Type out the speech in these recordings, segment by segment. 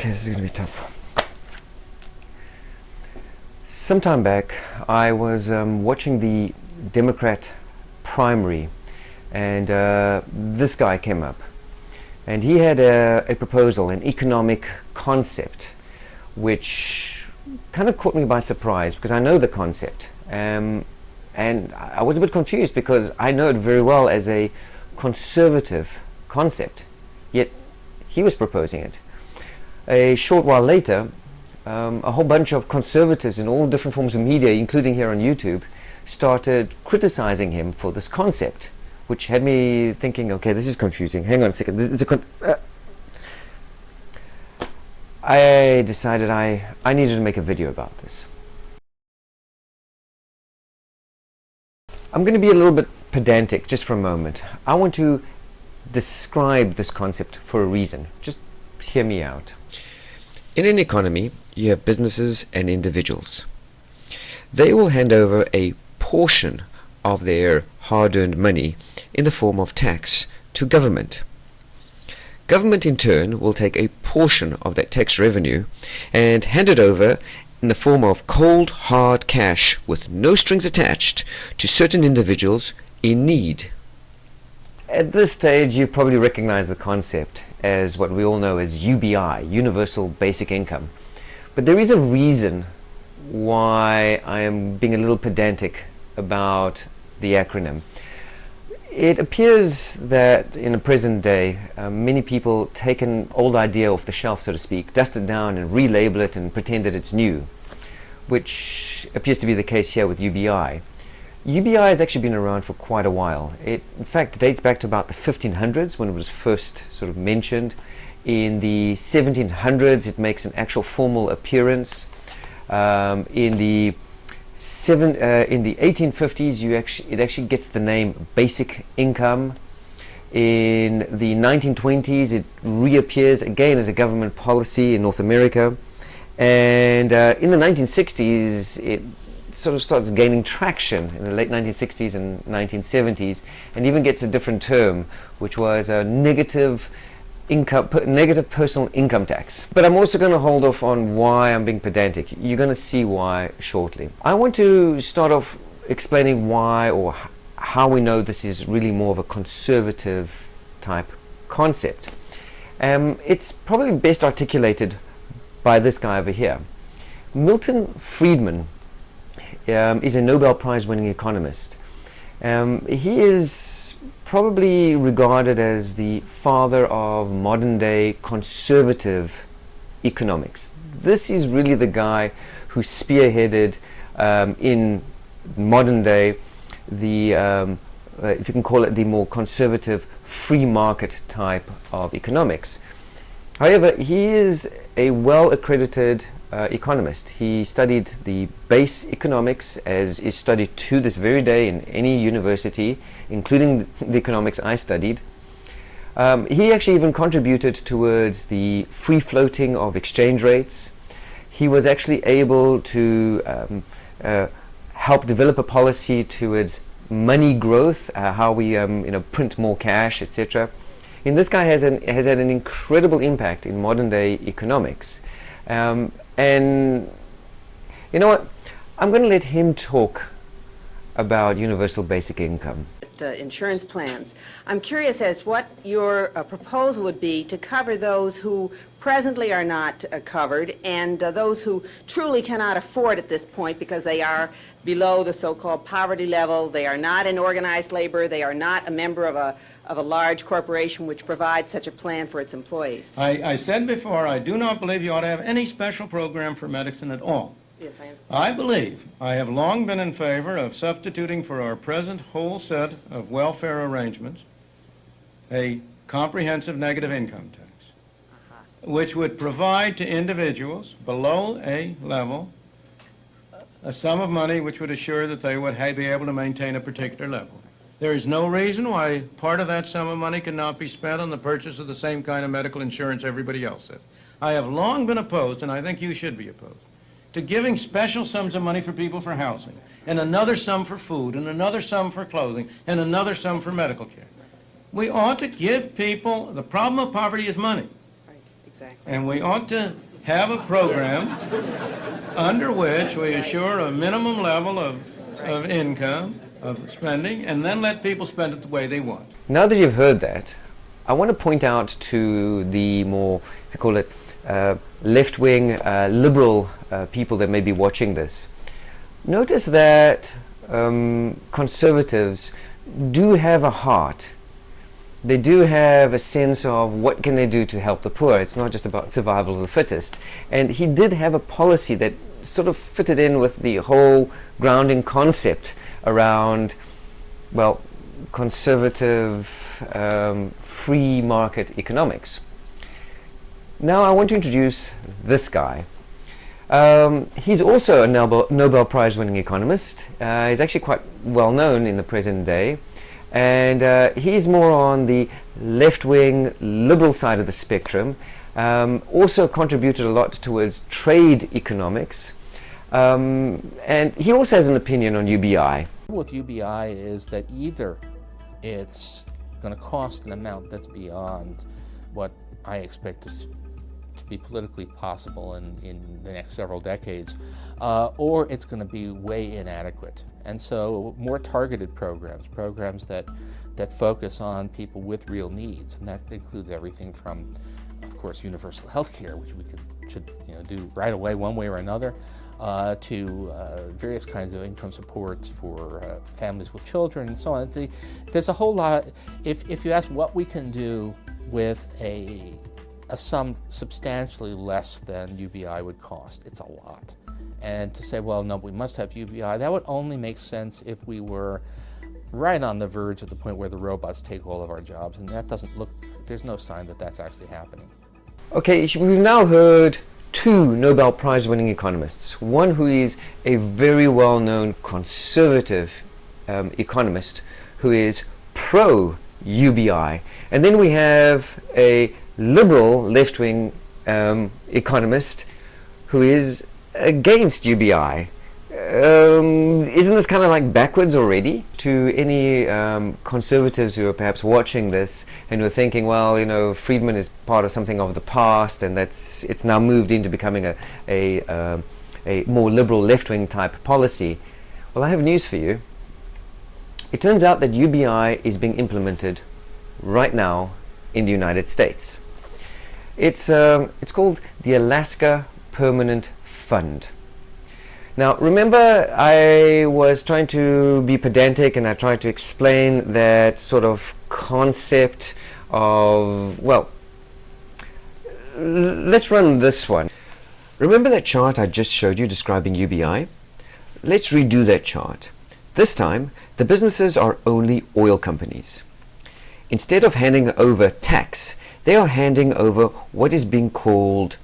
Okay, this is going to be tough. Sometime back, I was watching the Democrat primary, and this guy came up. And he had a proposal, an economic concept, which kind of caught me by surprise, because I know the concept. And I was a bit confused, because I know it very well as a conservative concept, yet he was proposing it. A short while later, a whole bunch of conservatives in all different forms of media, including here on YouTube, started criticizing him for this concept, which had me thinking, okay, this is confusing. Hang on a second. I decided I needed to make a video about this. I'm going to be a little bit pedantic just for a moment. I want to describe this concept for a reason. Just hear me out. In an economy, you have businesses and individuals. They will hand over a portion of their hard-earned money in the form of tax to government. Government in turn will take a portion of that tax revenue and hand it over in the form of cold hard cash with no strings attached to certain individuals in need. At this stage, you probably recognize the concept as what we all know as UBI, Universal Basic Income. But there is a reason why I am being a little pedantic about the acronym. It appears that in the present day, many people take an old idea off the shelf, so to speak, dust it down and relabel it and pretend that it's new, which appears to be the case here with UBI. UBI has actually been around for quite a while. It, in fact, dates back to about the 1500s when it was first sort of mentioned. In the 1700s, it makes an actual formal appearance. In the 1850s, it actually gets the name basic income. In the 1920s, it reappears again as a government policy in North America. And in the 1960s, it sort of starts gaining traction in the late 1960s and 1970s, and even gets a different term, which was a negative personal income tax. But I'm also going to hold off on why I'm being pedantic. You're going to see why shortly. I want to start off explaining why or how we know this is really more of a conservative type concept. It's probably best articulated by this guy over here. Milton Friedman is a Nobel Prize winning economist. He is probably regarded as the father of modern day conservative economics. This is really the guy who spearheaded in modern day the, if you can call it, the more conservative free market type of economics. However, he is a well accredited economist. He studied the base economics, as is studied to this very day in any university, including the economics I studied. He actually even contributed towards the free floating of exchange rates. He was actually able to help develop a policy towards money growth, how we print more cash, etc. And this guy has had an incredible impact in modern day economics. And you know what? I'm going to let him talk about universal basic income. Insurance plans. I'm curious as what your proposal would be to cover those who presently are not covered, and those who truly cannot afford at this point because they are below the so-called poverty level, they are not in organized labor, they are not a member of a large corporation which provides such a plan for its employees. I said before, I do not believe you ought to have any special program for medicine at all. Yes, I understand. I believe, I have long been in favor of substituting for our present whole set of welfare arrangements a comprehensive negative income tax, which would provide to individuals below a level a sum of money which would assure that they would be able to maintain a particular level. There is no reason why part of that sum of money cannot be spent on the purchase of the same kind of medical insurance everybody else has. I have long been opposed, and I think you should be opposed, to giving special sums of money for people for housing, and another sum for food, and another sum for clothing, and another sum for medical care. We ought to give people, the problem of poverty is money. Exactly. And we ought to have a program under which we assure a minimum level of income, of spending, and then let people spend it the way they want. Now that you've heard that, I want to point out to the more, if you call it, left-wing, liberal people that may be watching this. Notice that conservatives do have a heart. They do have a sense of what can they do to help the poor. It's not just about survival of the fittest. And he did have a policy that sort of fitted in with the whole grounding concept around, well, conservative free market economics. Now I want to introduce this guy. He's also a Nobel Prize winning economist. He's actually quite well known in the present day. And he's more on the left-wing liberal side of the spectrum. Also contributed a lot towards trade economics. And he also has an opinion on UBI. With UBI is that either it's going to cost an amount that's beyond what I expect to be politically possible in the next several decades, or it's going to be way inadequate. And so more targeted programs that focus on people with real needs, and that includes everything from, of course, universal health care, which we should do right away one way or another, to various kinds of income supports for families with children and so on. There's a whole lot. If you ask what we can do with a sum substantially less than UBI would cost, it's a lot. And to say, well, no, we must have UBI, that would only make sense if we were right on the verge at the point where the robots take all of our jobs, and that doesn't look, there's no sign that that's actually happening. Okay, we've now heard two Nobel Prize winning economists. One who is a very well-known conservative economist who is pro-UBI. And then we have a liberal left-wing economist who is against UBI. Isn't this kind of like backwards already? To any conservatives who are perhaps watching this and who are thinking, well, Friedman is part of something of the past, and it's now moved into becoming a more liberal left-wing type policy. Well, I have news for you. It turns out that UBI is being implemented right now in the United States. It's called the Alaska Permanent Fund. Now, remember, I was trying to be pedantic and I tried to explain that sort of concept of, well, let's run this one. Remember that chart I just showed you describing UBI? Let's redo that chart. This time, the businesses are only oil companies. Instead of handing over tax, they are handing over what is being called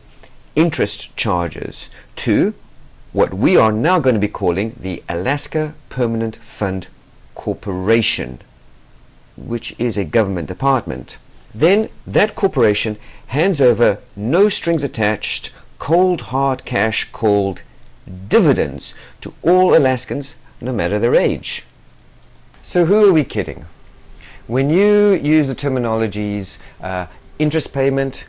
interest charges to what we are now going to be calling the Alaska Permanent Fund Corporation, which is a government department. Then that corporation hands over no strings attached, cold hard cash called dividends to all Alaskans, no matter their age. So who are we kidding? When you use the terminologies interest payment,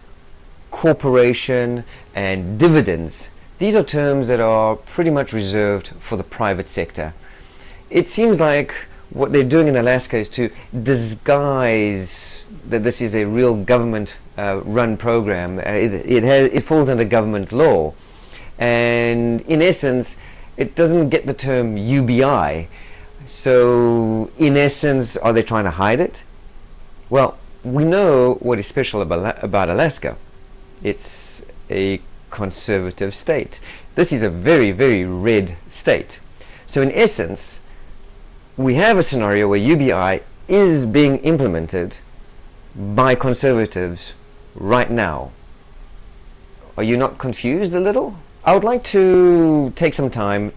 corporation, and dividends, these are terms that are pretty much reserved for the private sector. It seems like what they're doing in Alaska is to disguise that this is a real government run program. It falls under government law, and in essence it doesn't get the term UBI. So in essence, are they trying to hide it? Well, we know what is special about Alaska. It's a conservative state. This is a very, very red state. So in essence, we have a scenario where UBI is being implemented by conservatives right now. Are you not confused a little? I would like to take some time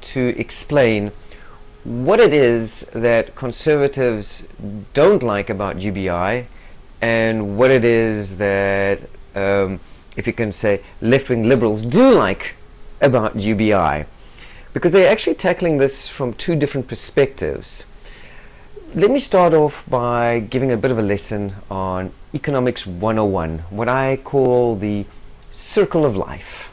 to explain what it is that conservatives don't like about UBI and what it is that if you can say, left-wing liberals do like about UBI, because they're actually tackling this from two different perspectives. let me start off by giving a bit of a lesson on Economics 101, what I call the circle of life.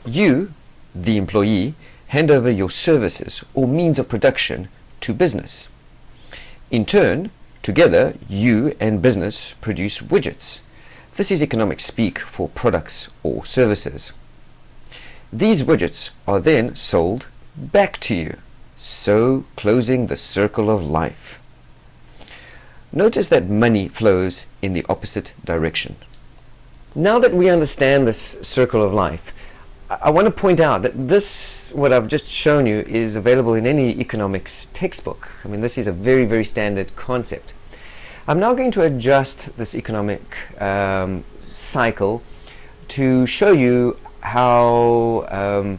You, the employee, hand over your services or means of production to business. In turn, together, you and business produce widgets. This is economic speak for products or services. These widgets are then sold back to you, so closing the circle of life. Notice that money flows in the opposite direction. Now that we understand this circle of life, I want to point out that this, what I've just shown you, is available in any economics textbook. I mean, this is a very, very standard concept. I'm now going to adjust this economic cycle to show you how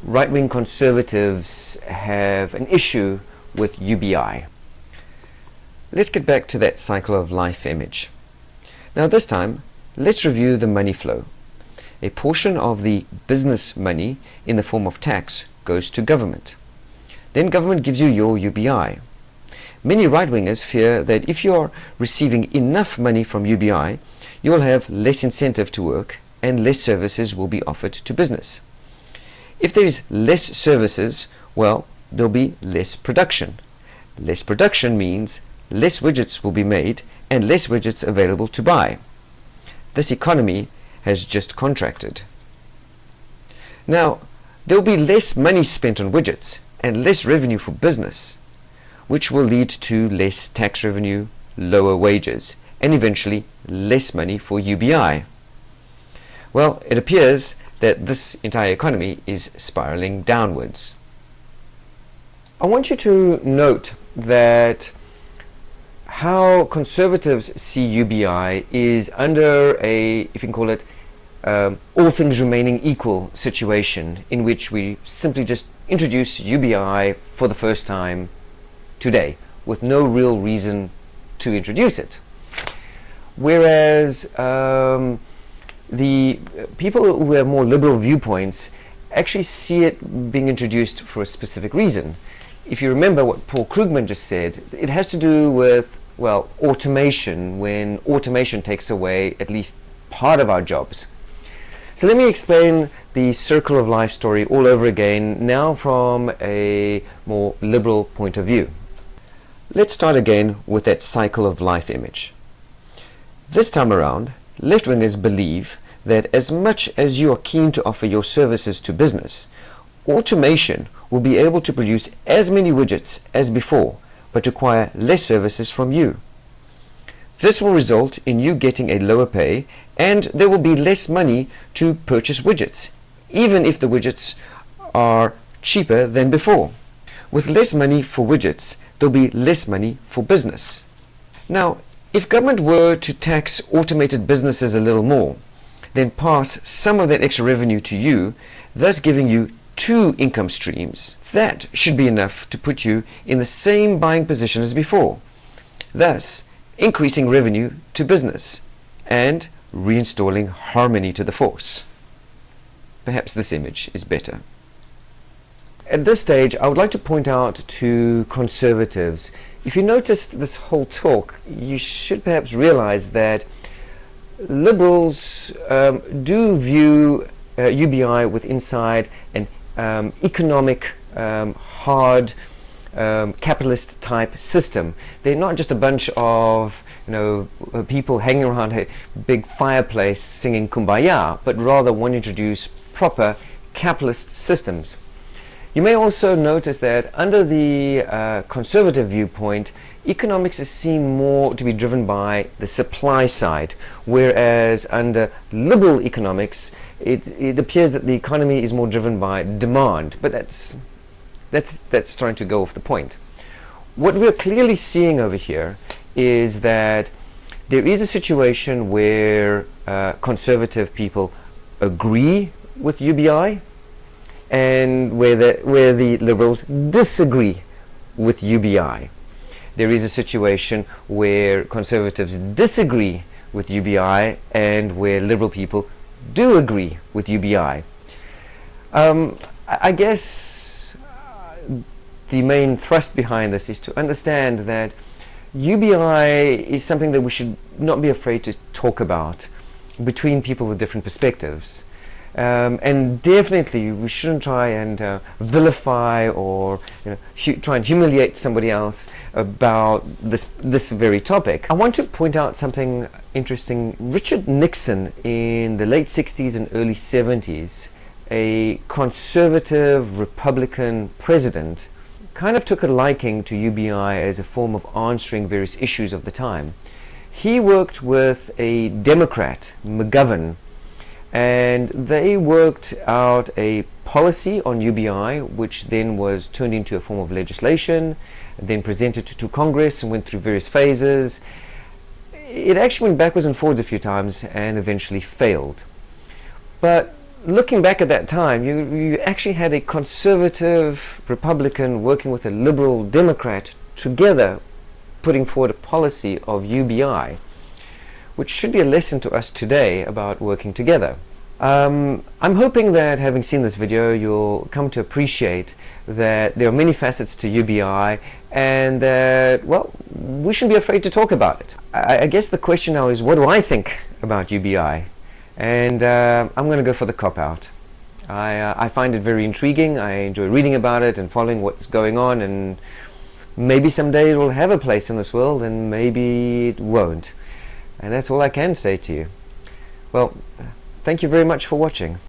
right-wing conservatives have an issue with UBI. Let's get back to that cycle of life image. Now this time, let's review the money flow. A portion of the business money in the form of tax goes to government. Then government gives you your UBI. Many right-wingers fear that if you are receiving enough money from UBI, you will have less incentive to work and less services will be offered to business. If there is less services, well, there'll be less production. Less production means less widgets will be made and less widgets available to buy. This economy has just contracted. Now, there will be less money spent on widgets and less revenue for business, which will lead to less tax revenue, lower wages, and eventually less money for UBI. Well, it appears that this entire economy is spiraling downwards. I want you to note that how conservatives see UBI is under a, if you can call it, all things remaining equal situation, in which we simply just introduce UBI for the first time today with no real reason to introduce it. Whereas the people who have more liberal viewpoints actually see it being introduced for a specific reason. If you remember what Paul Krugman just said, it has to do with, well, automation, when automation takes away at least part of our jobs. So let me explain the circle of life story all over again, now from a more liberal point of view. Let's start again with that cycle of life image. This time around, left-wingers believe that as much as you are keen to offer your services to business, automation will be able to produce as many widgets as before, but require less services from you. This will result in you getting a lower pay, and there will be less money to purchase widgets, even if the widgets are cheaper than before. With less money for widgets, there'll be less money for business. Now, if government were to tax automated businesses a little more, then pass some of that extra revenue to you, thus giving you two income streams, that should be enough to put you in the same buying position as before, thus increasing revenue to business and reinstalling harmony to the force. Perhaps this image is better. At this stage, I would like to point out to conservatives, if you noticed this whole talk, you should perhaps realize that liberals do view UBI with inside an economic, hard, capitalist type system. They're not just a bunch of people hanging around a big fireplace singing Kumbaya, but rather want to introduce proper capitalist systems. You may also notice that under the conservative viewpoint, economics is seen more to be driven by the supply side, whereas under liberal economics, it appears that the economy is more driven by demand. But that's starting to go off the point. What we're clearly seeing over here is that there is a situation where conservative people agree with UBI, and where the liberals disagree with UBI. There is a situation where conservatives disagree with UBI and where liberal people do agree with UBI. I guess the main thrust behind this is to understand that UBI is something that we should not be afraid to talk about between people with different perspectives. And definitely we shouldn't try and vilify or try and humiliate somebody else about this very topic. I want to point out something interesting. Richard Nixon in the late 60s and early 70s, a conservative Republican president, kind of took a liking to UBI as a form of answering various issues of the time. He worked with a Democrat, McGovern, and they worked out a policy on UBI, which then was turned into a form of legislation, and then presented to Congress and went through various phases. It actually went backwards and forwards a few times and eventually failed. But looking back at that time, you actually had a conservative Republican working with a liberal Democrat together putting forward a policy of UBI, which should be a lesson to us today about working together. I'm hoping that having seen this video you'll come to appreciate that there are many facets to UBI and that, well, we shouldn't be afraid to talk about it. I guess the question now is, what do I think about UBI? And I'm going to go for the cop-out. I find it very intriguing. I enjoy reading about it and following what's going on, and maybe someday it will have a place in this world and maybe it won't. And that's all I can say to you. Well, thank you very much for watching.